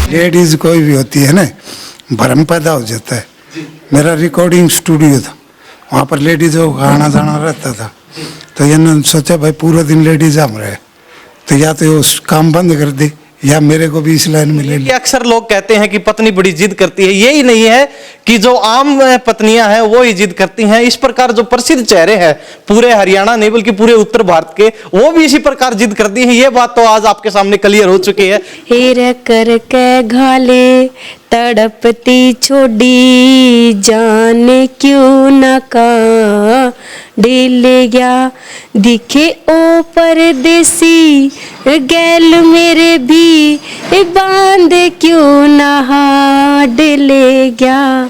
Ladies कोई भी होती है ना, भ्रम पैदा हो जाता है। मेरा रिकॉर्डिंग स्टूडियो था, वहाँ पर लेडीज़ों को आना जाना रहता था, तो इन्होंने सोचा भाई पूरा दिन लेडीज हम रहे, तो या तो उस काम बंद कर दे या मेरे को भी इस लाइन में ले कि ले। अक्सर लोग कहते हैं कि पत्नी बड़ी जिद करती है, यही नहीं है कि जो आम पत्नियां हैं वो ही जिद करती हैं। इस प्रकार जो प्रसिद्ध चेहरे हैं पूरे हरियाणा नहीं बल्कि पूरे उत्तर भारत के, वो भी इसी प्रकार जिद करती हैं। ये बात तो आज आपके सामने क्लियर हो चुकी है। हीर कर के घाले तड़पती छोड़ी जाने क्यों न का डिल गया, दिखे ओ परदेसी गैल मेरे भी बांध क्यों न डिल गया,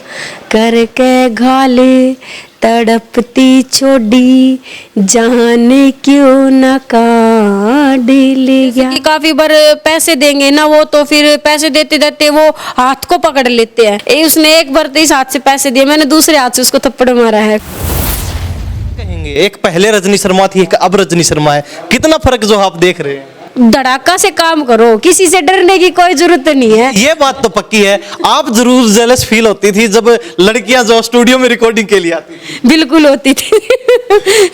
करके घाले तड़पती छोड़ी जाने क्यों न का डिल गया। कि काफी बार पैसे देंगे ना वो, तो फिर पैसे देते देते वो हाथ को पकड़ लेते हैं। उसने एक बार तो इस हाथ से पैसे दिए, मैंने दूसरे हाथ से उसको थप्पड़ मारा है। कहेंगे एक पहले रजनी शर्मा थी, एक अब रजनी शर्मा है, कितना फर्क जो आप देख रहे हैं? धड़ाका से काम करो, किसी से डरने की कोई जरूरत नहीं है। ये बात तो पक्की है। आप जरूर जेलस फील होती थी जब लड़कियां जो स्टूडियो में रिकॉर्डिंग के लिए आती थी? बिल्कुल होती थी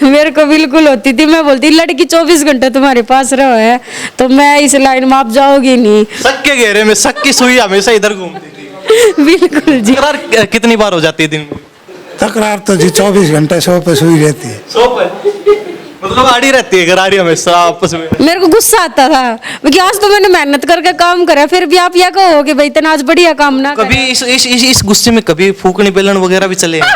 मेरे को बिल्कुल होती थी। मैं बोलती लड़की 24 घंटे तुम्हारे पास रहो है तो मैं इस लाइन में आप जाओगी नहीं। शक के घेरे में शक की सुई हमेशा इधर घूमती थी। बिल्कुल जी। तकरार कितनी बार हो जाती है दिन में? तकरार तो जी 24 घंटे 100 पे सुई रहती है। 100 पे मतलब आड़ी रहती है, गराड़ी हमेशा आपस में। मेरे को गुस्सा आता था क्योंकि आज तो मैंने मेहनत करके काम करा, फिर भी आप यह कहो कि भाई इतना आज बढ़िया काम ना कभी इस गुस्से में कभी फूकनी बेलन वगैरह भी चले हैं?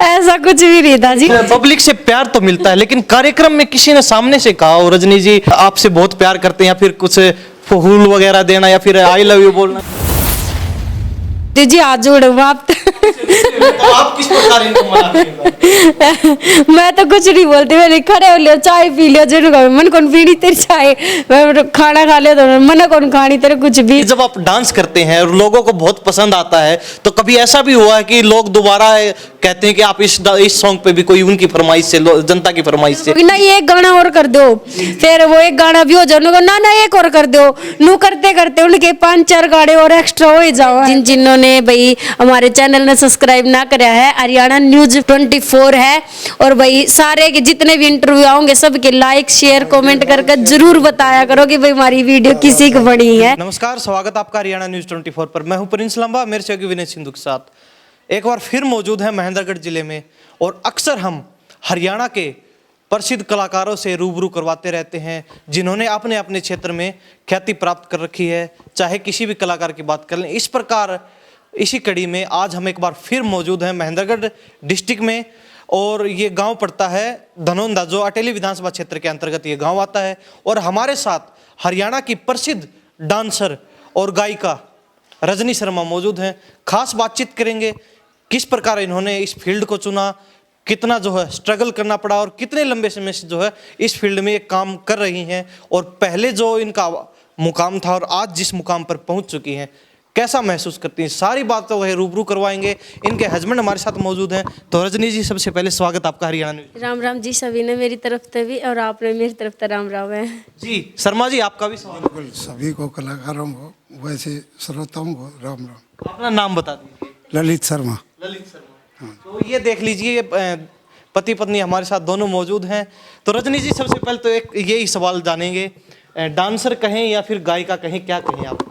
ऐसा कुछ भी नहीं था जी। पब्लिक से प्यार तो मिलता है, लेकिन कार्यक्रम में किसी ने सामने से कहा हो रजनी जी आपसे बहुत प्यार करते हैं, या फिर कुछ फूल वगैरह देना या फिर आई लव यू बोलना? जी हाथ जोड़ो आप तो आप किस प्रकार इनको मनाते हैं? मैं तो कुछ नहीं बोलती, मैंने खड़े हो लियो चाय पी लियो जरूर, मन कौन पीनी तेरी चाय, मैं खाना खा लियो तो मन कौन खानी तेरे कुछ भी। जब आप डांस करते हैं और लोगों को बहुत पसंद आता है तो कभी ऐसा भी हुआ है कि लोग दोबारा कहते हैं कि आप इस सॉन्ग पे भी कोई उनकी फरमाइश से, जनता की फरमाइश से ना ये एक गाना और कर दो, फिर वो एक गाना भी हो जाओ, ना ना एक और कर दो, नू करते करते उनके 5-4 गाने और एक्स्ट्रा हो जाओ। जिन्होंने भाई हमारे चैनल ने सब्सक्राइब ना करा है, हरियाणा न्यूज 24 है, और भाई सारे के जितने भी इंटरव्यू आओगे सबके लाइक शेयर कमेंट करके जरूर बताया करो कि भाई हमारी वीडियो किसी को बड़ी है। नमस्कार, स्वागत आपका हरियाणा न्यूज 24 पर। मैं हूं प्रिंस लंबा, मेरे सहयोगी विनय सिंधु के साथ एक बार फिर मौजूद है महेंद्रगढ़ जिले में, और अक्सर हम हरियाणा के प्रसिद्ध कलाकारों से रूबरू करवाते रहते हैं जिन्होंने अपने अपने क्षेत्र में ख्याति प्राप्त कर रखी है, चाहे किसी भी कलाकार की बात कर लें। इस प्रकार इसी कड़ी में आज हम एक बार फिर मौजूद हैं महेंद्रगढ़ डिस्ट्रिक्ट में, और ये गांव पड़ता है धनौंदा, जो अटेली विधानसभा क्षेत्र के अंतर्गत ये गांव आता है। और हमारे साथ हरियाणा की प्रसिद्ध डांसर और गायिका रजनी शर्मा मौजूद हैं। खास बातचीत करेंगे किस प्रकार इन्होंने इस फील्ड को चुना, कितना जो है स्ट्रगल करना पड़ा, और कितने लंबे समय से जो है इस फील्ड में ये काम कर रही हैं, और पहले जो इनका मुकाम था और आज जिस मुकाम पर पहुंच चुकी हैं कैसा महसूस करती हैं, सारी बातों को रूबरू करवाएंगे। इनके हस्बैंड हमारे साथ मौजूद हैं। तो रजनी जी, सबसे पहले स्वागत आपका हरियाणा न्यूज। राम राम जी, सभी ने मेरी तरफ से भी और आपने मेरी तरफ से राम राम है जी। शर्मा जी, आपका भी स्वागत। बिल्कुल, सभी को, कलाकारों को, वैसे श्रोताओं को राम राम। अपना नाम बता दीजिए। ललित शर्मा। ललित शर्मा। तो ये देख लीजिए, पति पत्नी हमारे साथ दोनों मौजूद हैं। तो रजनी जी, सबसे पहले तो एक यही सवाल जानेंगे, डांसर कहें या फिर गायिका कहें, क्या कहें आप?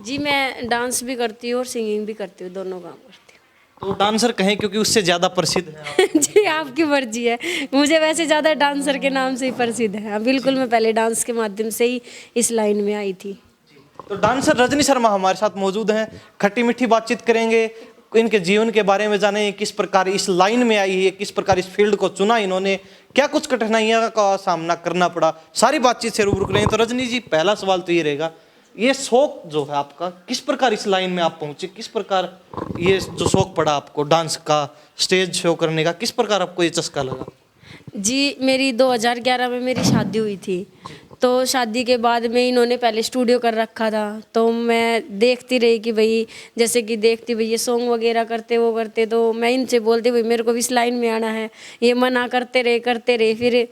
जी, मैं डांस भी करती हूँ और सिंगिंग भी करती हूँ, दोनों काम करती तो डांसर कहें क्योंकि उससे ज्यादा प्रसिद्ध है आप। हूँ जी आपकी मर्जी है, मुझे वैसे ज़्यादा डांसर के नाम से ही प्रसिद्ध है। हाँ, बिल्कुल, मैं पहले डांस के माध्यम से ही इस लाइन में आई थी। तो डांसर रजनी शर्मा हमारे साथ मौजूद हैं। खट्टी मीठी बातचीत करेंगे, इनके जीवन के बारे में जाने, किस प्रकार इस लाइन में आई है, किस प्रकार इस फील्ड को चुना इन्होंने, क्या कुछ कठिनाइयों का सामना करना पड़ा, सारी बातचीत से रूबरू करेंगे। तो रजनी जी, पहला सवाल तो ये रहेगा, ये शौक जो है आपका, किस प्रकार इस लाइन में आप पहुंचे, किस प्रकार ये जो शौक पड़ा आपको डांस का, स्टेज शो करने का, किस प्रकार आपको ये चस्का लगा? जी, मेरी 2011 में मेरी शादी हुई थी, तो शादी के बाद में इन्होंने पहले स्टूडियो कर रखा था, तो मैं देखती रही कि भाई जैसे कि देखती भाई ये सॉन्ग वगैरह करते वो करते, तो मैं इनसे बोलती भाई मेरे को भी इस लाइन में आना है। ये मना करते रहे। फिर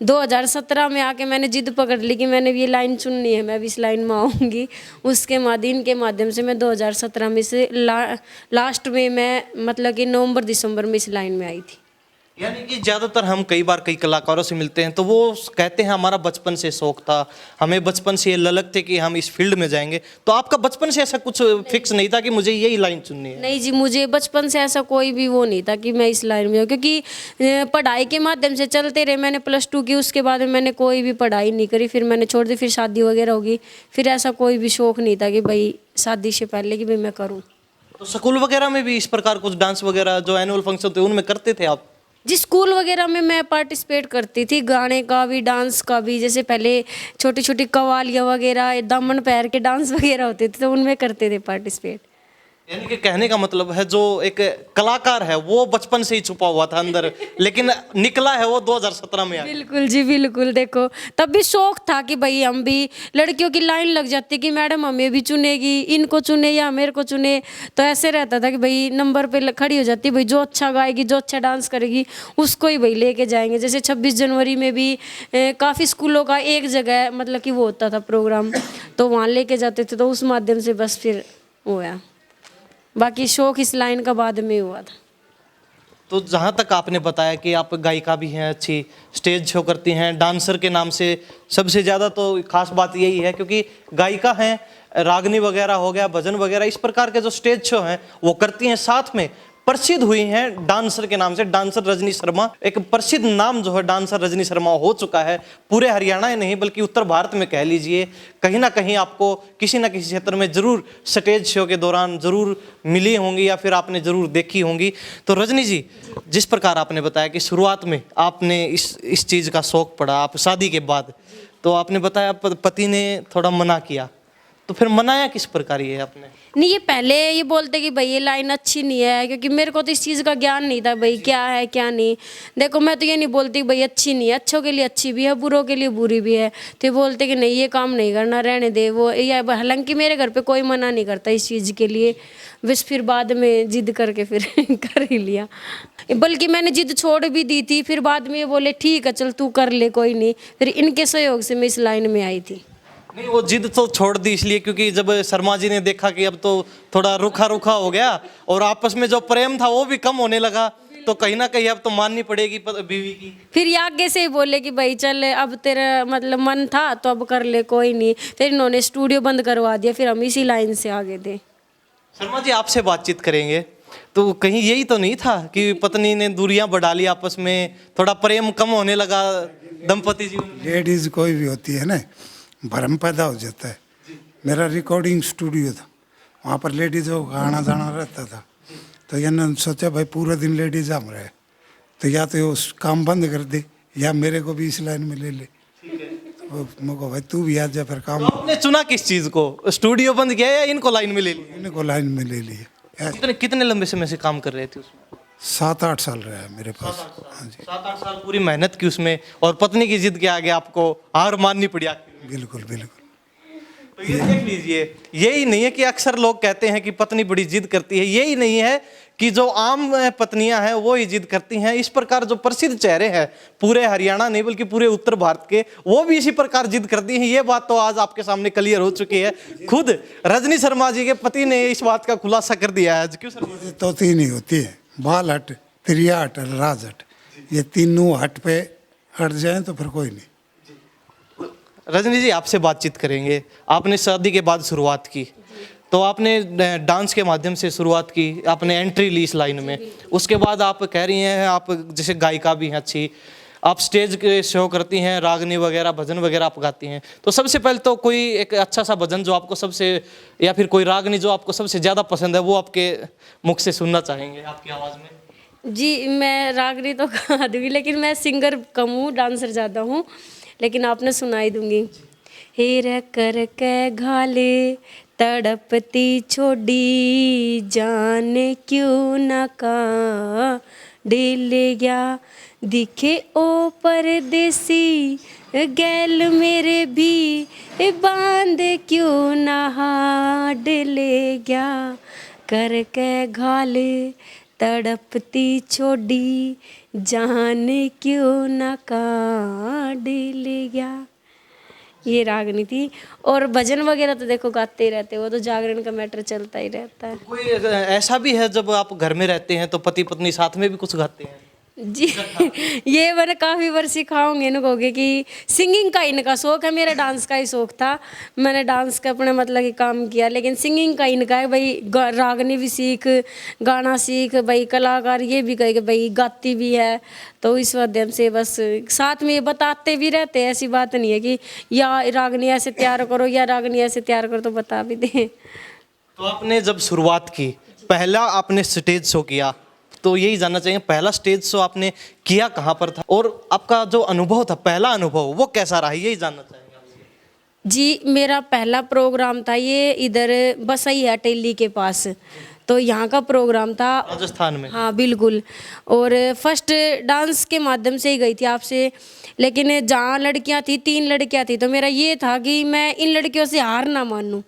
2017 में आके मैंने जिद पकड़ ली कि मैंने भी ये लाइन चुननी है, मैं भी इस लाइन में आऊँगी। उसके बाद इनके माध्यम से मैं 2017 में से लास्ट में मैं मतलब कि नवंबर दिसंबर में इस लाइन में आई थी। यानी कि ज़्यादातर हम कई बार कई कलाकारों से मिलते हैं तो वो कहते हैं हमारा बचपन से शौक था, हमें बचपन से ये ललक थे कि हम इस फील्ड में जाएंगे। तो आपका बचपन से ऐसा कुछ फिक्स नहीं था कि मुझे यही लाइन चुननी है? नहीं जी, मुझे बचपन से ऐसा कोई भी वो नहीं था कि मैं इस लाइन में हूँ, क्योंकि पढ़ाई के माध्यम से चलते रहे। मैंने +2 की, उसके बाद में मैंने कोई भी पढ़ाई नहीं करी, फिर मैंने छोड़ दी, फिर शादी वगैरह होगी। फिर ऐसा कोई भी शौक नहीं था कि भाई शादी से पहले कि भाई मैं करूँ। तो स्कूल वगैरह में भी इस प्रकार कुछ डांस वगैरह जो एनुअल फंक्शन थे उनमें करते थे आप? जी, स्कूल वगैरह में मैं पार्टिसिपेट करती थी, गाने का भी डांस का भी। जैसे पहले छोटी छोटी कवालियाँ वगैरह, दामन पैर के डांस वगैरह होते थे, तो उनमें करते थे पार्टिसिपेट। यानी कि कहने का मतलब है जो एक कलाकार है वो बचपन से ही छुपा हुआ था अंदर, लेकिन निकला है वो 2017 में आके। बिल्कुल जी, बिल्कुल। देखो तब भी शौक था कि भाई हम भी, लड़कियों की लाइन लग जाती कि मैडम हमें भी चुनेगी, इनको चुने या मेरे को चुने। तो ऐसे रहता था कि भाई नंबर पे खड़ी हो जाती, भाई जो अच्छा गाएगी, जो अच्छा डांस करेगी उसको ही भाई लेके जाएंगे। जैसे 26 जनवरी में भी काफ़ी स्कूलों का एक जगह मतलब कि वो होता था प्रोग्राम, तो वहाँ लेके जाते थे। तो उस माध्यम से बस फिर वो है, बाकी शौक इस लाइन का बाद में हुआ था। तो जहाँ तक आपने बताया कि आप गायिका भी हैं, अच्छी स्टेज शो करती हैं, डांसर के नाम से सबसे ज़्यादा तो खास बात यही है क्योंकि गायिका हैं, रागनी वगैरह हो गया, भजन वगैरह, इस प्रकार के जो स्टेज शो हैं वो करती हैं। साथ में प्रसिद्ध हुई हैं डांसर के नाम से, डांसर रजनी शर्मा। एक प्रसिद्ध नाम जो है डांसर रजनी शर्मा हो चुका है पूरे हरियाणा ही नहीं बल्कि उत्तर भारत में कह लीजिए। कहीं ना कहीं आपको किसी ना किसी क्षेत्र में जरूर स्टेज शो के दौरान जरूर मिली होंगी या फिर आपने जरूर देखी होंगी। तो रजनी जी, जिस प्रकार आपने बताया कि शुरुआत में आपने इस चीज़ का शौक पड़ा आप शादी के बाद, तो आपने बताया पति ने थोड़ा मना किया, तो फिर मनाया किस प्रकार ये आपने? नहीं, ये पहले ये बोलते कि भाई ये लाइन अच्छी नहीं है, क्योंकि मेरे को तो इस चीज़ का ज्ञान नहीं था भाई क्या है क्या नहीं। देखो मैं तो ये नहीं बोलती भाई अच्छी नहीं है, अच्छों के लिए अच्छी भी है, बुरों के लिए बुरी भी है। तो ये बोलते कि नहीं ये काम नहीं करना, रहने दे वो। या हालांकि मेरे घर पे कोई मना नहीं करता इस चीज़ के लिए, बस फिर बाद में जिद करके फिर कर ही लिया। बल्कि मैंने जिद छोड़ भी दी थी, फिर बाद में ये बोले ठीक है चल तू कर ले कोई नहीं। फिर इनके सहयोग से मैं इस लाइन में आई थी। नहीं, वो जिद तो छोड़ दी इसलिए क्योंकि जब शर्मा जी ने देखा कि अब तो थोड़ा रूखा रूखा हो गया और आपस में जो प्रेम था वो भी कम होने लगा, तो कहीं ना कहीं अब तो माननी पड़ेगी बीवी की। फिर ये आगे से ही बोले कि भाई चल अब तेरा मतलब मन था तो अब कर ले कोई नहीं। फिर इन्होंने स्टूडियो बंद करवा दिया, फिर हम इसी लाइन से आगे थे। शर्मा जी, आपसे बातचीत करेंगे तो कहीं यही तो नहीं था कि पत्नी ने दूरियां बढ़ा ली आपस में, थोड़ा प्रेम कम होने लगा दंपति जीवन में? लेडीज कोई भी होती है ना, भरम पैदा हो जाता है। मेरा रिकॉर्डिंग स्टूडियो था, वहाँ पर लेडीज़ों का आना जाना रहता था। तो इन्होंने सोचा भाई पूरा दिन लेडीज हम रहे, तो या तो उस काम बंद कर दे या मेरे को भी इस लाइन में ले ले। तो मुझको भाई तू भी आ जा फिर काम। तो आपने चुना किस चीज को, स्टूडियो बंद किया या इनको लाइन में ले लिया? इनको लाइन में ले लिया। कितने लंबे समय से काम कर रहे थे उसमें? 7-8 साल रहा है मेरे पास। हाँ जी, 7-8 साल पूरी मेहनत की उसमें, और पत्नी की जिद के आगे आपको हार माननी पड़ी आखिर? बिल्कुल बिल्कुल। तो ये देख लीजिए, यही नहीं है कि अक्सर लोग कहते हैं कि पत्नी बड़ी जिद करती है, यही नहीं है कि जो आम पत्नियां हैं वो ही जिद करती हैं। इस प्रकार जो प्रसिद्ध चेहरे हैं पूरे हरियाणा नहीं बल्कि पूरे उत्तर भारत के, वो भी इसी प्रकार जिद करती हैं। ये बात तो आज आपके सामने क्लियर हो चुकी है, खुद रजनी शर्मा जी के पति ने इस बात का खुलासा कर दिया है। क्यों सर? तो तीन ही होती है, बाल हट, त्रिया हट और राज हट। ये तीनों हट पे हट जाए तो फिर कोई नहीं। रजनी जी, आपसे बातचीत करेंगे। आपने शादी के बाद शुरुआत की, तो आपने डांस के माध्यम से शुरुआत की, आपने एंट्री ली इस लाइन में। उसके बाद आप कह रही हैं आप जैसे गायिका भी हैं अच्छी, आप स्टेज के शो करती हैं, रागनी वगैरह भजन वगैरह आप गाती हैं। तो सबसे पहले तो कोई एक अच्छा सा भजन जो आपको सबसे, या फिर कोई रागनी जो आपको सबसे ज़्यादा पसंद है, वो आपके मुख से सुनना चाहेंगे आपकी आवाज़ में। जी, मैं रागनी तो गा दूँगी, लेकिन मैं सिंगर कम हूँ, डांसर ज़्यादा हूँ, लेकिन आपने सुनाई दूंगी। हेर कर के घाले तड़पती छोड़ी, जाने क्यों न का ढिल गया दिखे ओ परदेसी गैल मेरे भी बांध क्यों ना हाड ले गया करके घाल तड़पती छोड़ी जान क्यों ना काट ले गया। ये रागनी थी। और भजन वगैरह तो देखो गाते ही रहते, वो तो जागरण का मैटर चलता ही रहता है। कोई ऐसा भी है जब आप घर में रहते हैं तो पति पत्नी साथ में भी कुछ गाते हैं? जी ये मैंने काफ़ी बार सिखाऊंगी इनको होगे कि सिंगिंग का इनका शौक है, मेरा डांस का ही शौक था। मैंने डांस का अपने मतलब कि काम किया, लेकिन सिंगिंग का इनका है भाई, रागनी भी सीख, गाना सीख भाई, कलाकार ये भी कहे कि भाई गाती भी है। तो इस माध्यम से बस साथ में ये बताते भी रहते हैं, ऐसी बात नहीं है कि या रागनी ऐसे तैयार करो या रागनी ऐसे तैयार करो, तो बता भी दें। तो आपने जब शुरुआत की, पहला आपने स्टेज शो किया, तो यही जानना चाहिए पहला स्टेज शो आपने किया कहाँ पर था और आपका जो अनुभव था, पहला अनुभव, वो कैसा रहा, यही जानना चाहेंगे आपसे। जी मेरा पहला प्रोग्राम था ये इधर बसई है टेली के पास, तो यहाँ का प्रोग्राम था राजस्थान में। हाँ बिल्कुल। और फर्स्ट डांस के माध्यम से ही गई थी आपसे, लेकिन जहाँ लड़कियाँ थी 3 लड़कियाँ थी, तो मेरा ये था कि मैं इन लड़कियों से हार ना मानूं।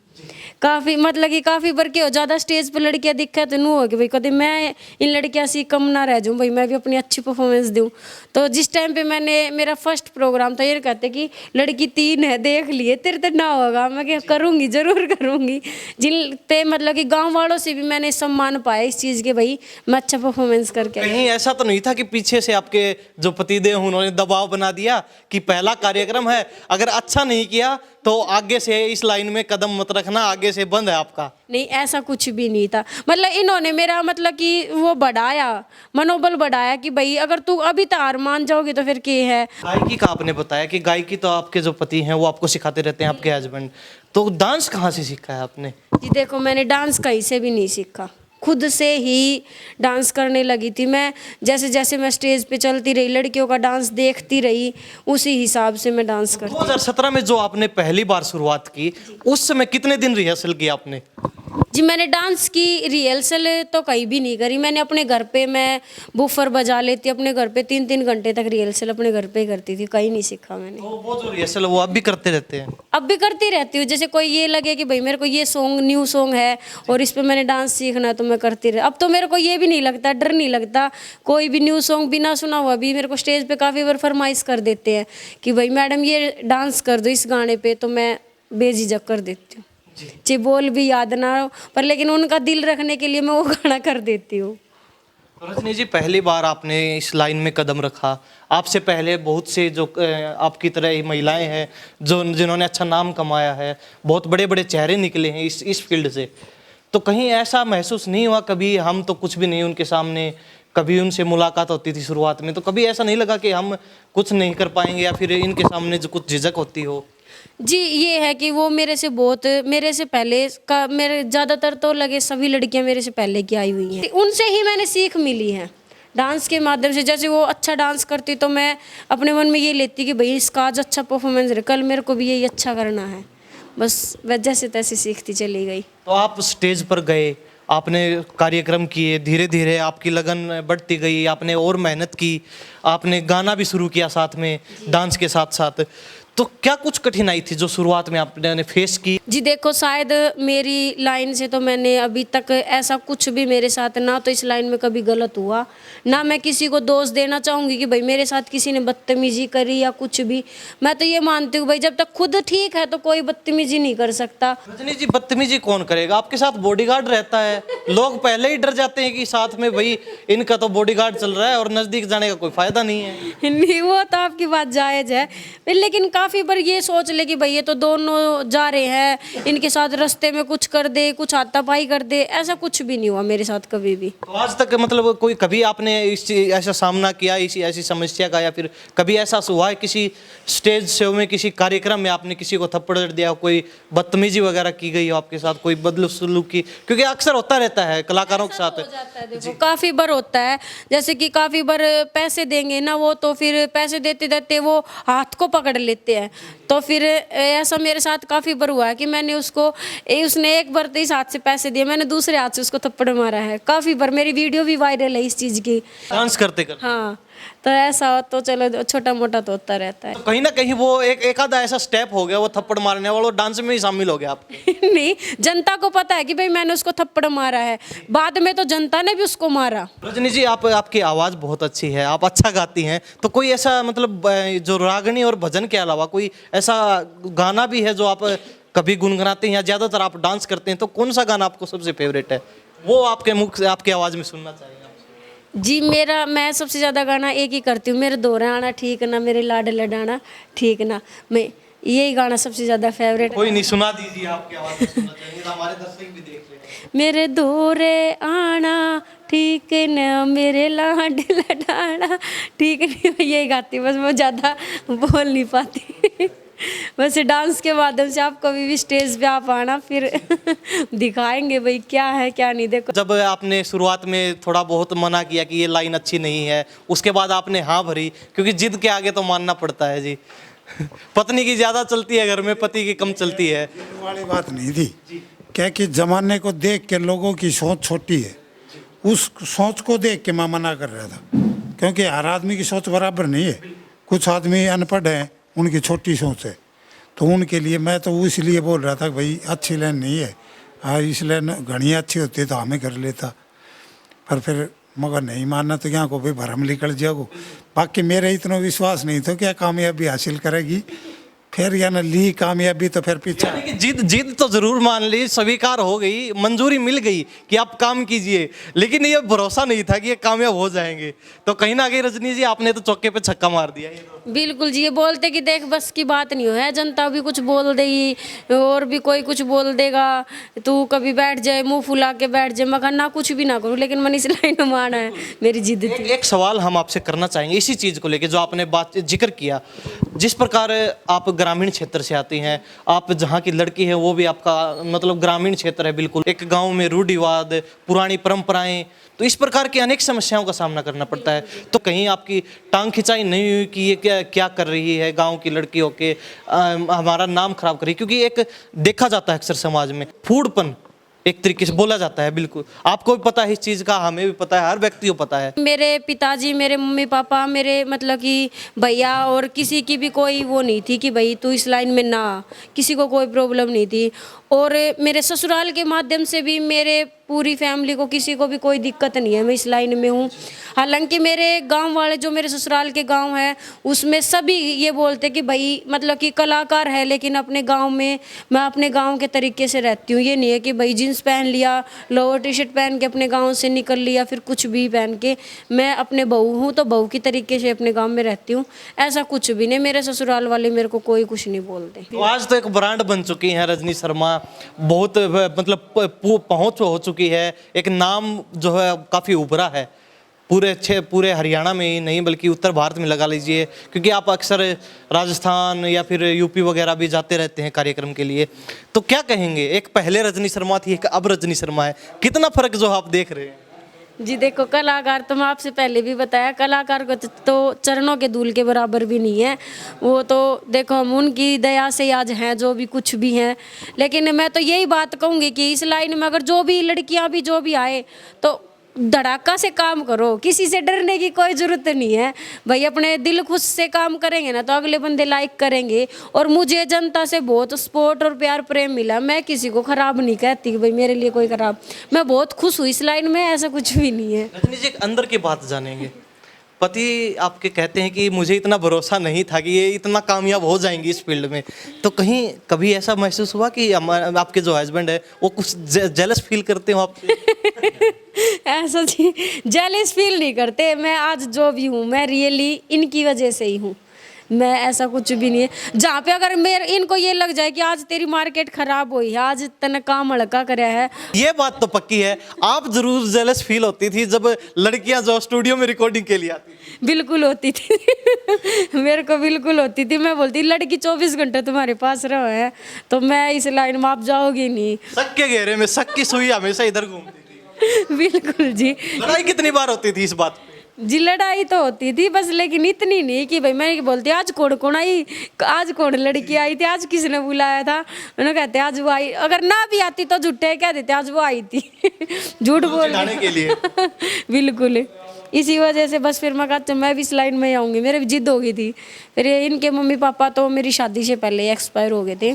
काफ़ी मतलब कि काफ़ी बार के हो ज़्यादा स्टेज पर लड़कियाँ दिक्कत तो नहीं हो कि भाई कभी मैं इन लड़कियाँ से कम ना रह जाऊँ, भाई मैं भी अपनी अच्छी परफॉर्मेंस दूँ। तो जिस टाइम पे मैंने मेरा फर्स्ट प्रोग्राम था, ये कहते कि लड़की 3 है देख लिए तेरे तो ना होगा, मैं क्या करूँगी, ज़रूर करूँगी। जिन पे मतलब कि गाँव वालों से भी मैंने सम्मान पाया इस चीज़ के, भाई मैं अच्छा परफॉर्मेंस करके। कहीं ऐसा तो नहीं था कि पीछे से आपके जो पतिदेव उन्होंने दबाव बना दिया कि पहला कार्यक्रम है, अगर अच्छा नहीं किया तो आगे से इस लाइन में कदम मत रखना, आगे से बंद है आपका? नहीं ऐसा कुछ भी नहीं था, मतलब इन्होंने मेरा मतलब कि वो बढ़ाया, मनोबल बढ़ाया कि भाई अगर तू अभी तार मान जाओगे तो फिर क्या है। गायकी का आपने बताया कि गायकी तो आपके जो पति हैं वो आपको सिखाते रहते हैं, आपके हस्बैंड, तो डांस कहाँ से सीखा है आपने? जी देखो मैंने डांस कहीं से भी नहीं सीखा, खुद से ही डांस करने लगी थी मैं। जैसे जैसे मैं स्टेज पे चलती रही, लड़कियों का डांस देखती रही, उसी हिसाब से मैं डांस करती। 2017 में जो आपने पहली बार शुरुआत की, उस समय कितने दिन रिहर्सल किया आपने? जी मैंने डांस की रिहर्सल तो कहीं भी नहीं करी, मैंने अपने घर पे मैं बूफर बजा लेती, अपने घर पे 3-3 घंटे तक रिहर्सल अपने घर पे ही करती थी, कहीं नहीं सीखा मैंने। तो वो जो रिहर्सल वो अब भी करते रहते हैं? अब भी करती रहती हूँ, जैसे कोई ये लगे कि भाई मेरे को ये सॉन्ग न्यू सॉन्ग है और इस पे मैंने डांस सीखना है तो मैं करती रह। अब तो मेरे को ये भी नहीं लगता, डर नहीं लगता, कोई भी न्यू सॉन्ग बिना सुना हुआ भी मेरे को स्टेज पे काफ़ी बार फरमाइश कर देते हैं कि भाई मैडम ये डांस कर दो इस गाने पे, तो मैं बेझिझक कर देती हूँ, जी बोल भी याद ना हो पर लेकिन उनका दिल रखने के लिए मैं वो गाना कर देती हूँ। रजनी जी, पहली बार आपने इस लाइन में कदम रखा, आपसे पहले बहुत से जो आपकी तरह ही महिलाएं हैं जो जिन्होंने अच्छा नाम कमाया है, बहुत बड़े बड़े चेहरे निकले हैं इस फील्ड से, तो कहीं ऐसा महसूस नहीं हुआ कभी हम तो कुछ भी नहीं उनके सामने? कभी उनसे मुलाकात होती थी शुरुआत में, तो कभी ऐसा नहीं लगा कि हम कुछ नहीं कर पाएंगे या फिर इनके सामने जो कुछ झिझक होती हो? जी ये है कि वो मेरे से पहले का, मेरे ज़्यादातर तो लगे सभी लड़कियां मेरे से पहले की आई हुई हैं, उनसे ही मैंने सीख मिली है डांस के माध्यम से। जैसे वो अच्छा डांस करती तो मैं अपने मन में ये लेती कि भाई इसका आज अच्छा परफॉर्मेंस रहे, कल मेरे को भी यही अच्छा करना है, बस वह जैसे तैसे सीखती चली गई। तो आप स्टेज पर गए, आपने कार्यक्रम किए, धीरे धीरे आपकी लगन बढ़ती गई, आपने और मेहनत की, आपने गाना भी शुरू किया साथ में डांस के साथ साथ, तो क्या कुछ कठिनाई थी जो शुरुआत में आपने फेस की? जी देखो शायद मेरी लाइन से तो मैंने अभी तक ऐसा कुछ भी मेरे साथ ना तो इस लाइन में कभी गलत हुआ, ना मैं किसी को दोष देना चाहूँगी कि भाई मेरे साथ किसी ने बदतमीजी करी या कुछ भी। मैं तो ये मानती हूँ भाई जब तक खुद ठीक है तो कोई बदतमीजी नहीं कर सकता। रजनी जी, बदतमीजी कौन करेगा? आपके साथ बॉडीगार्ड रहता है, लोग पहले ही डर जाते हैं कि साथ में भाई इनका तो बॉडीगार्ड चल रहा है और नज़दीक जाने का कोई फायदा नहीं है। नहीं वो तो आपकी बात जायज़ है, लेकिन काफ़ी बार ये सोच ले कि भाई ये तो दोनों जा रहे हैं, इनके साथ रास्ते में कुछ कर दे, कुछ हाथापाई कर दे, ऐसा कुछ भी नहीं हुआ मेरे साथ कभी भी। तो आज तक मतलब कोई कभी आपने ऐसा सामना किया इसी ऐसी समस्या का, या फिर कभी ऐसा हुआ है किसी स्टेज शो में, किसी कार्यक्रम में आपने किसी को थप्पड़ दिया, कोई बदतमीजी वगैरह की गई हो आपके साथ, कोई बदसलूक की? क्योंकि अक्सर होता रहता है कलाकारों के साथ। देखो काफ़ी बार होता है, जैसे कि काफ़ी बार पैसे देंगे ना वो, तो फिर पैसे देते देते वो हाथ को पकड़ लेते हैं। तो फिर ऐसा मेरे साथ काफ़ी बार हुआ है कि मैंने उसको उसने एक बार तो इस हाथ से पैसे दिए, मैंने दूसरे हाथ से उसको थप्पड़ मारा है काफ़ी बार। मेरी वीडियो भी वायरल है इस चीज़ की। डांस करते करते हाँ, तो ऐसा तो चलो छोटा मोटा तो होता रहता है। तो कहीं ना कहीं वो एक आधा ऐसा स्टेप हो गया, वो थप्पड़ मारने वाला, वो डांस में ही शामिल हो गया आपके। नहीं, जनता को पता है कि भाई मैंने उसको थप्पड़ मारा है, बाद में तो जनता ने भी उसको मारा। रजनी जी, आपकी आवाज़ बहुत अच्छी है, आप अच्छा गाती हैं, तो कोई ऐसा मतलब जो रागनी और भजन के अलावा कोई ऐसा गाना भी है जो आप कभी गुनगुनाते हैं, या ज़्यादातर आप डांस करते हैं, तो कौन सा गाना आपको सबसे फेवरेट है, वो आपके मुख से आपकी आवाज़ में सुनना चाहेंगे? जी मैं सबसे ज़्यादा गाना एक ही करती हूँ, मेरे दोहरा आना ठीक ना, मेरे लाड लडाना ठीक ना, मैं यही गाना सबसे ज़्यादा फेवरेट। कोई नहीं, सुना दीजिए, आपकी आवाज़ में सुनना चाहिए, तो हमारे दर्शक भी देख रहे हैं। मेरे दोरे आना ठीक न, मेरे लाड लडाना ठीक नहीं, यही गाती हूँ बस, मैं ज़्यादा बोल नहीं पाती। वैसे डांस के माध्यम से आप कभी भी स्टेज पे आप आना, फिर दिखाएंगे भाई क्या है क्या नहीं। देखो, जब आपने शुरुआत में थोड़ा बहुत मना किया कि ये लाइन अच्छी नहीं है, उसके बाद आपने हाँ भरी, क्योंकि जिद के आगे तो मानना पड़ता है जी। पत्नी की ज़्यादा चलती है घर में, पति की कम चलती है। वाली बात नहीं थी, क्या कि जमाने को देख के लोगों की सोच छोटी है, उस सोच को देख के मैं मना कर रहा था, क्योंकि हर आदमी की सोच बराबर नहीं है। कुछ आदमी अनपढ़ हैं, उनकी छोटी सोच है, तो उनके लिए मैं तो इसलिए बोल रहा था कि भाई अच्छी लाइन नहीं है, हाँ इस लाइन घनी अच्छी होती है तो हमें कर लेता, पर फिर मगर नहीं मानना तो यहाँ को भी भरम निकल जाओ। बाकी मेरा इतना विश्वास नहीं था क्या कामयाबी हासिल करेगी, फिर या न ली कामयाबी तो फिर पीछे। यानी कि जिद तो जरूर मान ली, स्वीकार हो गई, मंजूरी मिल गई कि आप काम कीजिए, लेकिन ये भरोसा नहीं था कि ये कामयाब हो जाएंगे। तो कहीं ना कहीं रजनी जी, आपने तो चौके पे छक्का मार दिया। ये तो बिल्कुल जी, ये बोलते कि देख बस की बात नहीं है, जनता भी कुछ बोल देगी और भी कोई कुछ बोल देगा, तू कभी बैठ जाए मुंह फुला के बैठ जाए, मगर ना कुछ भी ना करूँ, लेकिन मैंने इस लाइन में माना है, मेरी जिद थी। एक सवाल हम आपसे करना चाहेंगे इसी चीज़ को लेके, जो आपने बात जिक्र किया, जिस प्रकार आप ग्रामीण क्षेत्र से आती हैं, आप जहाँ की लड़की है वो भी आपका मतलब ग्रामीण क्षेत्र है, बिल्कुल एक गांव में रूढ़िवाद, पुरानी परंपराएं, तो इस प्रकार की अनेक समस्याओं का सामना करना पड़ता है। तो कहीं आपकी टांग खिंचाई नहीं हुई कि ये क्या कर रही है, गांव की लड़की होके हमारा नाम खराब कर रही है? क्योंकि एक देखा जाता है अक्सर समाज में फूडपन एक तरीके से बोला जाता है, बिल्कुल आपको भी पता है इस चीज़ का, हमें भी पता है, हर व्यक्ति को पता है। मेरे पिताजी, मेरे मम्मी पापा, मेरे मतलब कि भैया और किसी की भी कोई वो नहीं थी कि भाई तू इस लाइन में ना, किसी को कोई प्रॉब्लम नहीं थी। और मेरे ससुराल के माध्यम से भी मेरे पूरी फैमिली को, किसी को भी कोई दिक्कत नहीं है, मैं इस लाइन में हूँ। हालांकि मेरे गांव वाले, जो मेरे ससुराल के गांव है, उसमें सभी ये बोलते कि भाई मतलब कि कलाकार है, लेकिन अपने गांव में मैं अपने गांव के तरीके से रहती हूँ। ये नहीं है कि भाई जीन्स पहन लिया, लोअर टी शर्ट पहन के अपने गाँव से निकल लिया, फिर कुछ भी पहन के। मैं अपने बहू हूँ तो बहू की तरीके से अपने गाँव में रहती हूँ, ऐसा कुछ भी नहीं। मेरे ससुराल वाले मेरे को कोई कुछ नहीं बोलते। तो आज तो एक ब्रांड बन चुकी हैं रजनी शर्मा, बहुत मतलब पहुंच हो चुकी है, एक नाम जो है काफ़ी उभरा है पूरे हरियाणा में ही नहीं बल्कि उत्तर भारत में लगा लीजिए, क्योंकि आप अक्सर राजस्थान या फिर यूपी वगैरह भी जाते रहते हैं कार्यक्रम के लिए। तो क्या कहेंगे, एक पहले रजनी शर्मा थी, एक अब रजनी शर्मा है, कितना फर्क जो आप देख रहे हैं? जी देखो, कलाकार तो मैं आपसे पहले भी बताया, कलाकार को तो चरणों के धूल के बराबर भी नहीं है। वो तो देखो हम उनकी दया से आज हैं जो भी कुछ भी हैं। लेकिन मैं तो यही बात कहूँगी कि इस लाइन में अगर जो भी लड़कियां भी जो भी आए तो धड़ाका से काम करो, किसी से डरने की कोई ज़रूरत नहीं है भाई। अपने दिल खुश से काम करेंगे ना तो अगले बंदे लाइक करेंगे। और मुझे जनता से बहुत सपोर्ट और प्यार प्रेम मिला, मैं किसी को ख़राब नहीं कहती कि भाई मेरे लिए कोई ख़राब, मैं बहुत खुश हूँ इस लाइन में, ऐसा कुछ भी नहीं है। रजनी जी, एक अंदर की बात जानेंगे, पति आपके कहते हैं कि मुझे इतना भरोसा नहीं था कि ये इतना कामयाब हो जाएंगी इस फील्ड में, तो कहीं कभी ऐसा महसूस हुआ कि आपके जो हस्बैंड है वो कुछ जेलस फील करते हो आपसे? ऐसा जी जेलस फील नहीं करते, मैं आज जो भी हूँ मैं रियली इनकी वजह से ही हूँ, मैं ऐसा कुछ भी नहीं है। जहाँ पे अगर मेरे इनको ये लग जाए कि आज तेरी मार्केट खराब हुई है, आज तने काम हल्का कराया है, ये बात तो पक्की है, आप जरूर जेलस फील होती थी जब लड़कियां जो स्टूडियो में रिकॉर्डिंग के लिए आती थी? बिल्कुल होती थी। मेरे को बिल्कुल होती थी। मैं बोलती लड़की 24 घंटे तुम्हारे पास रहो है तो मैं इस लाइन में आप जाओगी नहीं। शक के घेरे में शक की सुई हमेशा इधर घूमती थी। बिल्कुल जी। लड़ाई कितनी बार होती थी इस बात पे? जी लड़ाई तो होती थी बस, लेकिन इतनी नहीं कि भाई मैं बोलती आज कौन आई, आज कौन लड़की आई थी, आज किसने बुलाया था। उन्होंने कहते आज वो आई, अगर ना भी आती तो झूठे कह देते आज वो आई थी। झूठ बोल चिढ़ाने के लिए। बिल्कुल। इसी वजह से बस फिर मैं कहा मैं भी इस लाइन में आऊँगी, मेरी भी जिद हो गई थी। फिर इनके मम्मी पापा तो मेरी शादी से पहले एक्सपायर हो गए थे,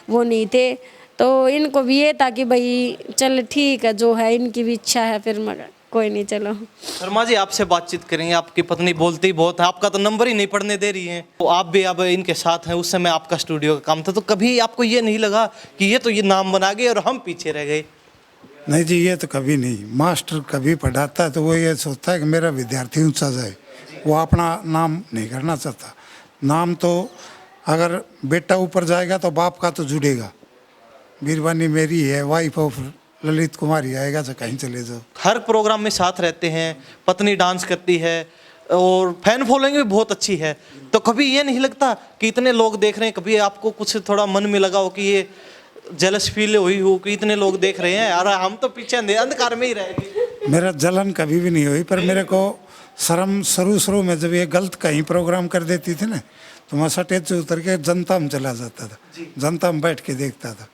वो नहीं थे, तो इनको भी ये था कि भाई चल ठीक है जो है, इनकी भी इच्छा है। फिर मैं कोई नहीं चलो। शर्मा जी आपसे बातचीत करेंगे। आपकी पत्नी बोलती बहुत है, आपका तो नंबर ही नहीं पढ़ने दे रही है, तो आप भी अब इनके साथ हैं। उस समय आपका स्टूडियो का काम था, तो कभी आपको ये नहीं लगा कि ये तो ये नाम बना गए और हम पीछे रह गए? नहीं जी, ये तो कभी नहीं। मास्टर कभी पढ़ाता है तो वो ये सोचता है कि मेरा विद्यार्थी ऊंचा जाए, वो अपना नाम नहीं करना चाहता। नाम तो अगर बेटा ऊपर जाएगा तो बाप का तो जुड़ेगा। बीरबानी मेरी है, वाइफ ऑफ ललित कुमारी आएगा तो कहीं चले जाओ। हर प्रोग्राम में साथ रहते हैं, पत्नी डांस करती है और फैन फॉलोइंग भी बहुत अच्छी है, तो कभी ये नहीं लगता कि इतने लोग देख रहे हैं, कभी आपको कुछ थोड़ा मन में लगा हो कि ये जेलस फील हुई हो कि इतने लोग देख रहे हैं और हम तो पीछे अंधकार में ही रह गए? मेरा जलन कभी भी नहीं हुई, पर मेरे को शर्म शुरू में जब ये गलत कहीं प्रोग्राम कर देती थी ना, तो मैं स्टेज से उतर के जनता में चला जाता था, जनता में बैठ के देखता था।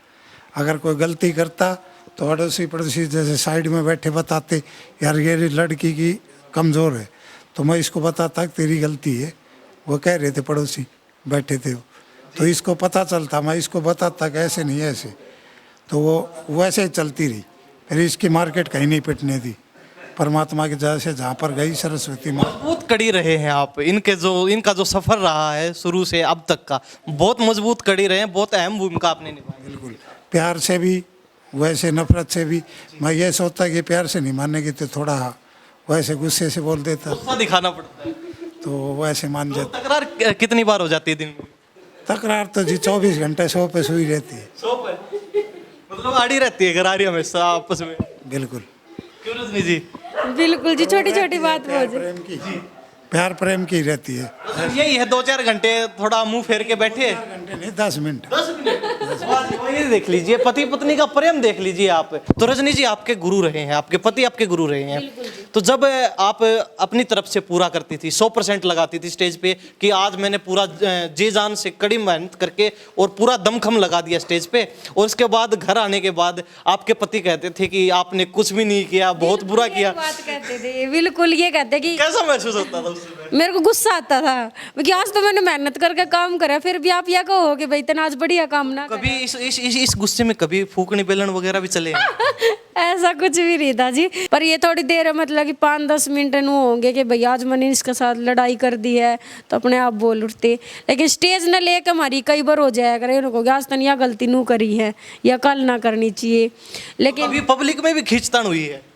अगर कोई गलती करता तो अड़ोसी पड़ोसी जैसे साइड में बैठे बताते यार ये लड़की की कमज़ोर है, तो मैं इसको बताता कि तेरी गलती है। वो कह रहे थे पड़ोसी बैठे थे, तो इसको पता चलता, मैं इसको बताता कि ऐसे नहीं ऐसे, तो वो वैसे ही चलती रही। फिर इसकी मार्केट कहीं नहीं पिटने दी। परमात्मा की दया से जहाँ पर गई सरस्वती माँ। मजबूत कड़ी रहे हैं आप। इनका जो सफर रहा है शुरू से अब तक का, बहुत मजबूत कड़ी रहे हैं, बहुत अहम भूमिका आपने निभाई। बिल्कुल, प्यार से भी वैसे नफरत से भी। मैं ये सोचता कि प्यार से नहीं मानेगी तो थोड़ा वैसे गुस्से से बोल देता, गुस्सा दिखाना पड़ता है। तो वैसे मान जाता। तकरार कितनी बार हो जाती है दिन में? तकरार तो जी 24 घंटे 100 पे सुई रहती है। मतलब आड़ी रहती है घरारी हमेशा आपस में? बिल्कुल। क्यों रजनी जी? बिल्कुल जी, छोटी छोटी बात प्यार प्रेम की रहती है। यही है 2-4 घंटे थोड़ा मुंह फेर के बैठे, 4 घंटे नहीं 10 मिनट। वही देख लीजिए, पति पत्नी का प्रेम देख लीजिए आप। तो रजनी जी आपके गुरु रहे हैं, आपके पति आपके गुरु रहे हैं, तो जब आप अपनी तरफ से पूरा करती थी, 100% लगाती थी स्टेज पे कि आज मैंने पूरा जी जान से कड़ी मेहनत करके और पूरा दमखम लगा दिया स्टेज पे, और उसके बाद घर आने के बाद आपके पति कहते थे कि आपने कुछ भी नहीं किया, बहुत बुरा किया, बात कहते थे, बिल्कुल ये कहते कि कैसा महसूस होता था उस समय? मेरे को गुस्सा आता था कि आज तो मैंने मेहनत करके काम करा, फिर भी आप यह कहो कि भाई इतना आज बढ़िया काम ना कभी इस गुस्से में कभी फूकनी बेलन वगैरह भी चले हैं? ऐसा कुछ भी नहीं था जी, पर ये थोड़ी देर है, मतलब कि 5-10 मिनट नु होंगे कि भाई आज मैंने इसके साथ लड़ाई कर दी है, तो अपने आप बोल उठते। लेकिन स्टेज न लेकर हमारी कई बार हो जाया करे उनको आज तक यह गलती नू करी है या कल ना करनी चाहिए। लेकिन अभी पब्लिक में भी खींचतान हुई है?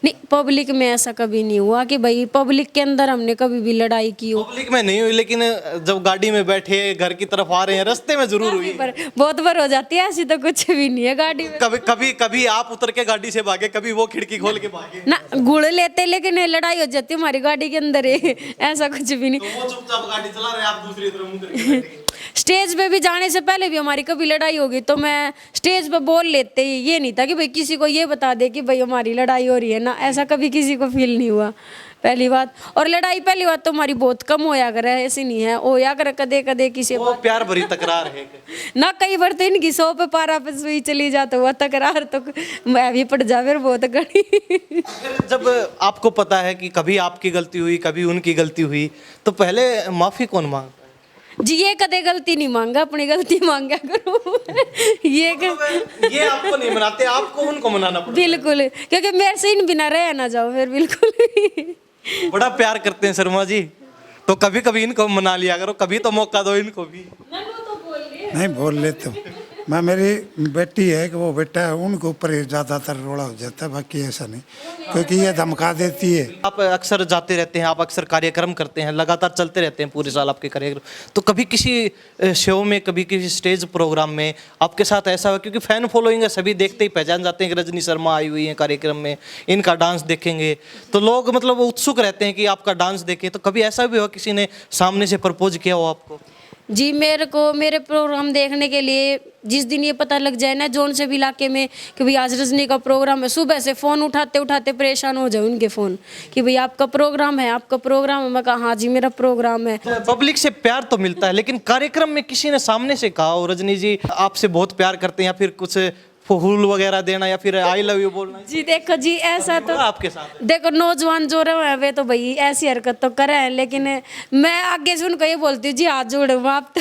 नहीं, पब्लिक में ऐसा कभी नहीं हुआ कि भाई पब्लिक के अंदर हमने कभी भी लड़ाई की हो। पब्लिक में नहीं हुई, लेकिन जब गाड़ी में बैठे घर की तरफ आ रहे हैं रास्ते में जरूर हुई। पर बहुत बार हो जाती है, ऐसी तो कुछ भी नहीं है गाड़ी में। कभी आप उतर के गाड़ी से भागे, कभी वो खिड़की खोल के भागे ना, गुड़ लेते लेकिन लड़ाई हो जाती है हमारी गाड़ी के अंदर है, ऐसा कुछ भी नहीं। तो वो चुपचाप गाड़ी चला रहे, आप दूसरी तरफ मुंह करके बैठ गए। स्टेज पे भी जाने से पहले भी हमारी कभी लड़ाई होगी तो मैं स्टेज पे बोल लेते ही, ये नहीं था कि भाई किसी को ये बता दे कि भाई हमारी लड़ाई हो रही है ना, ऐसा कभी किसी को फील नहीं हुआ पहली बात। और लड़ाई पहली बात तो हमारी बहुत कम होया करे, ऐसी नहीं है, होया करे कदे कदे किसी वो प्यार भरी तकरार है ना, कई बार तो इनकी 100 पे पारा पे सुई चली जाता हुआ तकरार तो मैं भी पड़ जा फिर बहुत गड़ी। जब आपको पता है कि कभी आपकी गलती हुई कभी उनकी गलती हुई, तो पहले माफी कौन मांगता है? जी ये कदे गलती नहीं मांगा, अपनी गलती मांगा करो। ये आपको नहीं मनाते, आपको उनको मनाना पड़ता है। बिल्कुल, क्योंकि मेरे से इन बिना रह ना जाओ फिर, बिल्कुल। बड़ा प्यार करते हैं शर्मा जी, तो कभी कभी इनको मना लिया करो, कभी तो मौका दो इनको भी। नहीं बोल लेते हूँ मैं। मेरी बेटी है कि वो बेटा है, उनके ऊपर ज़्यादातर रोड़ा हो जाता है, बाकी ऐसा नहीं, क्योंकि ये धमका देती है। आप अक्सर जाते रहते हैं, आप अक्सर कार्यक्रम करते हैं, लगातार चलते रहते हैं पूरे साल आपके कार्यक्रम, तो कभी किसी शो में, कभी किसी स्टेज प्रोग्राम में आपके साथ ऐसा हुआ? क्योंकि फैन फॉलोइंग है, सभी देखते ही पहचान जाते हैं कि रजनी शर्मा आई हुई है कार्यक्रम में, इनका डांस देखेंगे, तो लोग मतलब उत्सुक रहते हैं कि आपका डांस देखें, तो कभी ऐसा भी हुआ किसी ने सामने से प्रपोज किया हो आपको? जी मेरे को मेरे प्रोग्राम देखने के लिए जिस दिन ये पता लग जाए ना जौन से भी इलाके में कि भाई आज रजनी का प्रोग्राम है, सुबह से फ़ोन उठाते उठाते परेशान हो जाए उनके फ़ोन कि भाई आपका प्रोग्राम है, आपका प्रोग्राम है। मैं कहा हाँ जी मेरा प्रोग्राम है। पब्लिक से प्यार तो मिलता है, लेकिन कार्यक्रम में किसी ने सामने से कहा हो रजनी जी आपसे बहुत प्यार करते हैं, या फिर कुछ फूल वगैरह देना या फिर आई लव यू बोलना? जी देखो जी ऐसा तो आपके साथ देखो नौजवान जो रहे हैं वे तो भाई ऐसी हरकत तो करे हैं, लेकिन मैं आगे से उनको ये बोलती हूँ जी हाथ जोड़ो आप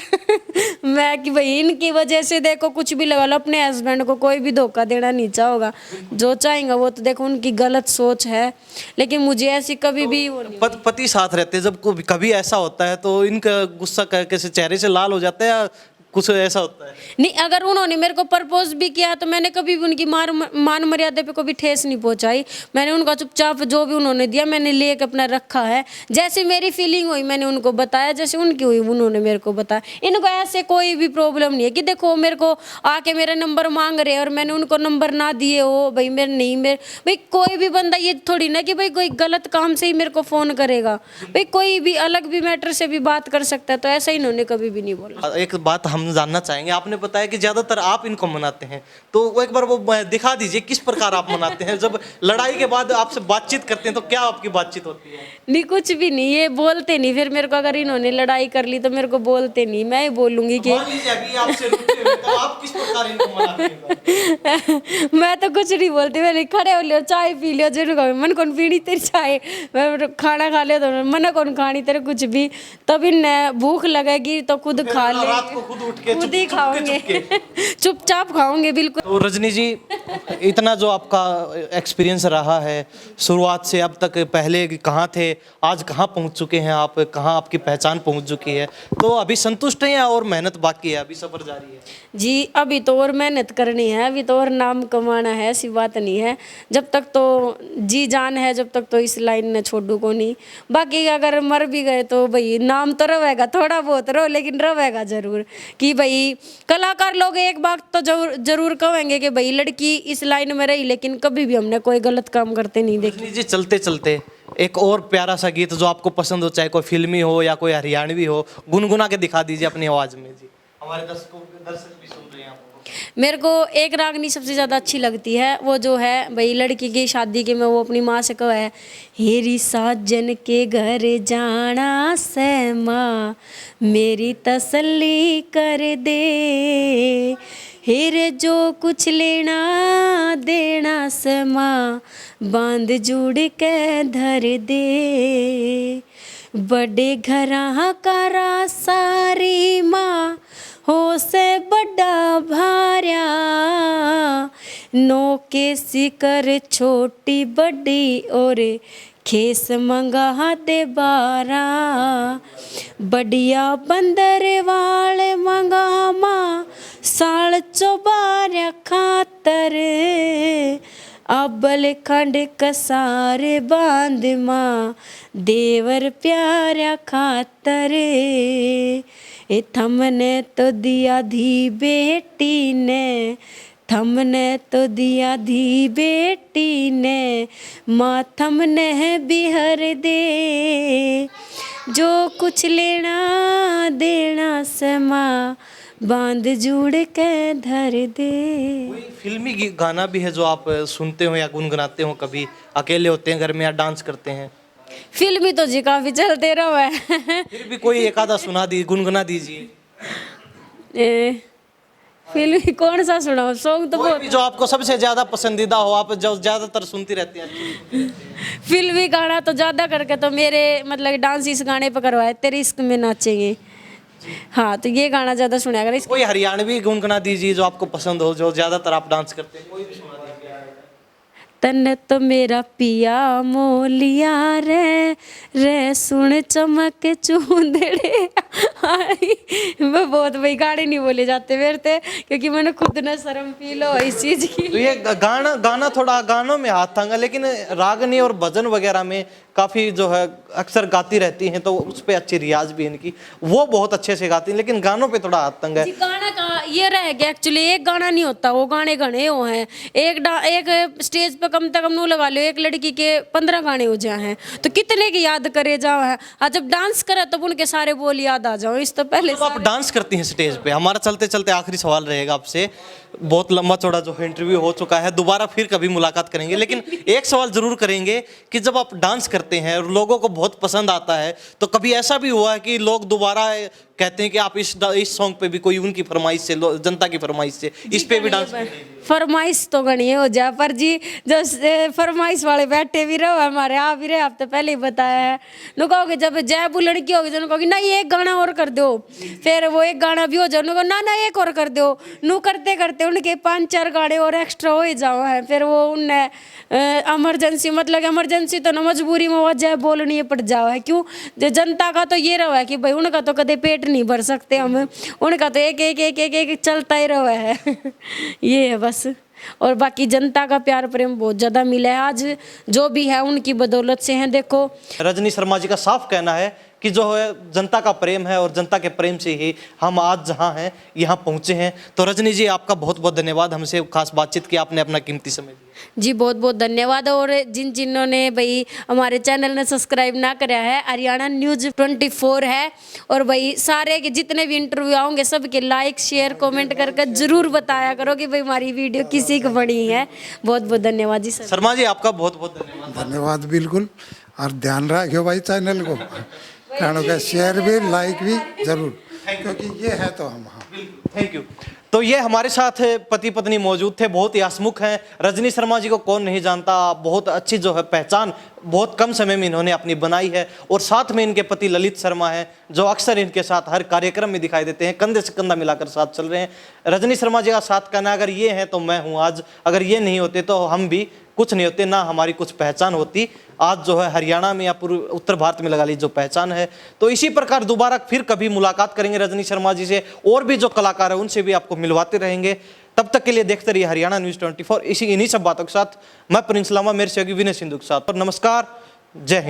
मैं कि भाई इनकी वजह से देखो कुछ भी लगा लो, अपने हस्बैंड को कोई भी धोखा देना नहीं चाहोगा, जो चाहेंगे वो तो देखो उनकी गलत सोच है, लेकिन मुझे ऐसी कभी भी वो नहीं। पति साथ रहते हैं, जब कभी ऐसा होता है तो इनका गुस्सा कैसे चेहरे से लाल हो जाता है या कुछ ऐसा होता है? नहीं, अगर उन्होंने मेरे को प्रपोज भी किया तो मैंने कभी भी उनकी मान मर्यादा पे कभी ठेस नहीं पहुंचाई। मैंने उनका चुपचाप जो भी उन्होंने दिया मैंने लेके अपना रखा है। जैसे मेरी फीलिंग हुई मैंने उनको बताया, जैसे उनकी हुई उन्होंने मेरे को बताया। इनको ऐसे कोई भी प्रॉब्लम नहीं है कि देखो मेरे को आके मेरा नंबर मांग रहे और मैंने उनको नंबर ना दिए हो। भाई मेरे भाई कोई भी बंदा ये थोड़ी ना कि भाई कोई गलत काम से ही मेरे को फ़ोन करेगा, भाई कोई भी अलग भी मैटर से भी बात कर सकता है, तो ऐसा इन्होंने कभी भी नहीं बोला। एक बात हम जानना चाहेंगे, आपने बताया कि ज्यादातर आप इनको मनाते हैं, तो वो एक बार वो दिखा दीजिए किस प्रकार आप मनाते हैं। जब लड़ाई के बाद आपसे बातचीत करते हैं तो क्या आपकी बातचीत होती है? नहीं कुछ भी नहीं, ये बोलते नहीं। फिर मेरे को अगर इन्होंने लड़ाई कर ली तो मेरे को बोलते नहीं, मैं ही बोलूंगी कि मान लीजिए अभी आपसे रुके हुए, तो आप किस प्रकार इनको मनाते हैं? मैं तो कुछ नहीं बोलती, मैंने खड़े हो लियो चाय पी लियो, जिनको मन कौन पीनी तेरी चाय, मैं खाना खा लियो तो मन कौन खानी तेरे कुछ भी, तब इन भूख लगेगी तो खुद खा ले, रात को खुद उठ के खुद ही खाओगे चुपचाप खाओगे बिल्कुल। तो रजनी जी इतना जो आपका एक्सपीरियंस रहा है शुरुआत से अब तक, पहले कहाँ थे आज कहाँ पहुँच चुके हैं आप, कहाँ आपकी पहचान पहुँच चुकी है, तो अभी संतुष्ट हैं या और मेहनत बाकी है, अभी सफर जारी है? जी अभी तो और मेहनत करनी है, अभी तो और नाम कमाना है, ऐसी बात नहीं है। जब तक तो जी जान है जब तक तो इस लाइन ने छोड़ू को नहीं। बाकी अगर मर भी गए तो भाई नाम तो रहेगा, थोड़ा बहुत रहो लेकिन रहेगा जरूर कि भाई कलाकार लोग एक बात तो जरूर कहेंगे कि भाई लड़की इस लाइन में रही, लेकिन कभी भी हमने कोई गलत काम करते नहीं देखे। जी चलते चलते एक और प्यारा सा गीत जो आपको पसंद हो, चाहे कोई फिल्मी हो या कोई हरियाणवी हो, गुनगुना के दिखा दीजिए अपनी आवाज में जी, हमारे दर्शक भी सुन रहे हैं आपको। मेरे को एक रागनी सबसे ज़्यादा अच्छी लगती है, वो जो है भाई लड़की की शादी के में वो अपनी माँ से कहा है, हेरी साजन के घर जाना से माँ मेरी तसल्ली कर दे, हेरे जो कुछ लेना देना से माँ बांध जुड़ के धर दे, बड़े घरा का सारी माँ हो से बड़ा भार्या, नो के सिकर छोटी बड़ी और खेस मंगा दे बारा, बढ़िया बंदर वाले मंगा माँ साल चौबारा खातर, अबल खंड कसारे बांध माँ देवर प्यारा खातर, ए थमने तो दिया धी बेटी ने, थमने तो दिया धी बेटी ने, माँ थमने बिहर दे, जो कुछ लेना देना से माँ बांध जुड़ के धर दे। कोई फिल्मी गाना भी है जो आप सुनते हो या गुनगुनाते हो, कभी अकेले होते हैं घर में या डांस करते हैं? फिल्मी तो जी काफी चलते रहो है फिर भी कोई एक आधा सुना दी, गुनगुना दीजिए। फिल्मी कौन सा सुनाओ? सॉन्ग तो कोई भी जो आपको सबसे ज्यादा पसंदीदा हो, आप जो ज्यादातर सुनती रहती हैं। फिल्मी गाना तो ज्यादा करके तो मेरे मतलब डांस इस गाने पर करवाए, तेरे इश्क में नाचेंगे, हाँ तो ये गाना ज्यादा सुना कर। कोई हरियाणवी गुनगुना दीजिए जो आपको पसंद हो, जो ज्यादातर आप डांस करते हैं, कोई भी सुना दीजिए। तन तो मेरा पिया मोलिया रे रे सुन चमक चूंदड़े आई, मैं बहुत भाई गाने नहीं बोले जाते मेरे से क्योंकि मैंने खुद ने शर्म फील लो इस चीज की। तो ये गाना थोड़ा गानों में हाथ थांगा, लेकिन रागनी और भजन वगैरह में काफ़ी जो है अक्सर गाती रहती हैं, तो उस पर अच्छी रियाज भी इनकी, वो बहुत अच्छे से गाती हैं, लेकिन गानों पे थोड़ा हाथ तंग है। गाना का ये रह गया एक्चुअली, एक गाना नहीं होता, वो गाने गणे हो हैं। एक स्टेज पे कम से कम नू लगा लो एक लड़की के 15 गाने हो जाए हैं, तो कितने की याद करे जाओ है। और जब डांस करे तब उनके सारे बोल याद आ जाओ। इस तो पहले जब आप डांस करती हैं स्टेज पे, हमारा चलते चलते आखिरी सवाल रहेगा आपसे, बहुत लंबा चौड़ा जो है इंटरव्यू हो चुका है, दोबारा फिर कभी मुलाकात करेंगे, लेकिन एक सवाल जरूर करेंगे कि जब आप डांस करते हैं और लोगों को बहुत पसंद आता है, तो कभी ऐसा भी हुआ है कि लोग दोबारा कहते हैं कि आप इस सॉन्ग पे भी कोई उनकी फरमाइश से, जनता की फरमाइश से इस पे भी डांस? फरमाइश तो गणिए हो जाए, पर जी जो फरमाइश वाले बैठे भी रहो हमारे, आ भी रहे, आप तो पहले ही बताया है। नु कहोगे जब जय वो लड़की होगी तो कहोगे नहीं एक गाना और कर दो, फिर वो एक गाना भी हो जाओ, नु ना ना एक और कर दो, नु करते करते उनके 5-4 गाने और एक्स्ट्रा हो ही जाओ है। फिर वो उनने इमरजेंसी, मतलब इमरजेंसी तो ना मजबूरी में वो जय बोलनी पड़ जाओ है। क्यों? जनता का तो ये रहा है कि भाई उनका तो कदे पेट नहीं भर सकते हम, उनका तो एक एक एक एक एक चलता ही रहा है। ये है बस। और बाकी जनता का प्यार प्रेम बहुत ज़्यादा मिला है, आज जो भी है उनकी बदौलत से हैं। देखो रजनी शर्मा जी का साफ कहना है कि जो है जनता का प्रेम है और जनता के प्रेम से ही हम आज जहां हैं यहाँ पहुंचे हैं। तो रजनी जी आपका बहुत बहुत धन्यवाद, हमसे खास बातचीत की, आपने अपना कीमती समय दिया जी। बहुत बहुत धन्यवाद। और जिन्होंने भाई हमारे चैनल ने सब्सक्राइब ना कराया है, हरियाणा न्यूज़ 24 है, और भाई सारे के जितने भी इंटरव्यू आओगे सबके लाइक शेयर कमेंट करके जरूर बताया करो कि भाई हमारी वीडियो किसी को बनी है। बहुत बहुत धन्यवाद जी सर। शर्मा जी आपका बहुत बहुत धन्यवाद। धन्यवाद बिल्कुल, और ध्यान रखियो भाई चैनल को, कानों का शेयर भी लाइक भी जरूर, क्योंकि ये है तो हम। हाँ थैंक यू। तो ये हमारे साथ पति पत्नी मौजूद थे, बहुत ही हंसमुख हैं। रजनी शर्मा जी को कौन नहीं जानता, बहुत अच्छी जो है पहचान बहुत कम समय में इन्होंने अपनी बनाई है। और साथ में इनके पति ललित शर्मा हैं, जो अक्सर इनके साथ हर कार्यक्रम में दिखाई देते हैं, कंधे से कंधा मिलाकर साथ चल रहे हैं। रजनी शर्मा जी का साथ कहना, अगर ये हैं तो मैं हूँ आज, अगर ये नहीं होते तो हम भी कुछ नहीं होते, ना हमारी कुछ पहचान होती। आज जो है हरियाणा में या पूरे उत्तर भारत में लगा ली जो पहचान है। तो इसी प्रकार दोबारा फिर कभी मुलाकात करेंगे रजनी शर्मा जी से, और भी जो कलाकार है उनसे भी आपको मिलवाते रहेंगे। तब तक के लिए देखते रहिए हरियाणा न्यूज़ 24। इन्हीं सब बातों के साथ मैं प्रिंस लामा, मेरे सहयोगी विनय सिंधु के साथ, और नमस्कार, जय हिंद।